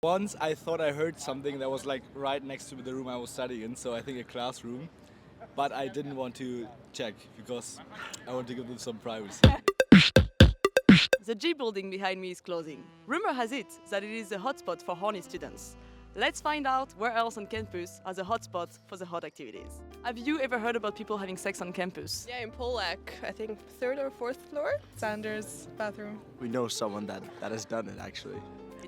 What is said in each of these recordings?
Once I thought I heard something that was like right next to the room I was studying in, so I think a classroom. But I didn't want to check because I want to give them some privacy. The G building behind me is closing. Rumor has it that it is a hotspot for horny students. Let's find out where else on campus are the hotspots for the hot activities. Have you ever heard about people having sex on campus? Yeah, in Polak, I think third or fourth floor. Sanders' bathroom. We know someone that has done it actually.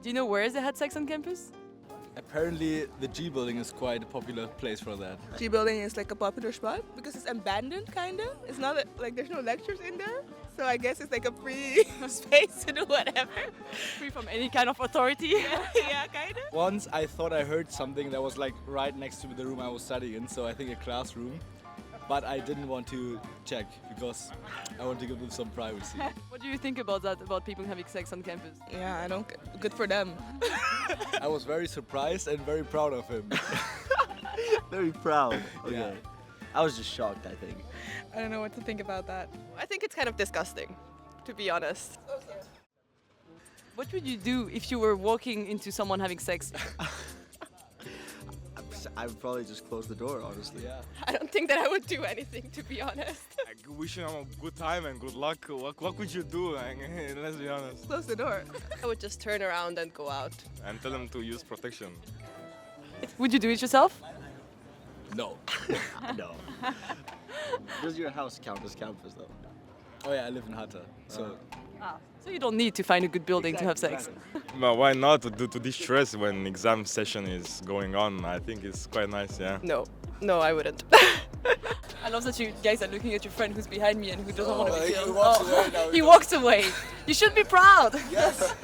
Do you know where they had sex on campus? Apparently, the G building is quite a popular place for that. G building is like a popular spot because it's abandoned, kinda. It's not like there's no lectures in there, so I guess it's like a free space to do whatever. Free from any kind of authority? Yeah, kinda. Once I thought I heard something that was like right next to the room I was studying in, so I think a classroom. But I didn't want to check because I want to give them some privacy. What do you think about that, about people having sex on campus? Yeah, I don't. Good for them. I was very surprised and very proud of him. Very proud. Okay. Yeah. I was just shocked, I think. I don't know what to think about that. I think it's kind of disgusting, to be honest. What would you do if you were walking into someone having sex? I would probably just close the door, honestly. Yeah. I don't think that I would do anything, to be honest. Wishing them a good time and good luck. What could you do? Let's be honest. Close the door. I would just turn around and go out. And tell them to use protection. Would you do it yourself? No. No. Does your house count as campus though? Oh yeah, I live in Hatta, so So you don't need to find a good building to have sex. But why not to de-stress when exam session is going on? I think it's quite nice, yeah. No, I wouldn't. I love that you guys are looking at your friend who's behind me and who doesn't want to be he killed. walks away now. He walks away. You should be proud. Yes.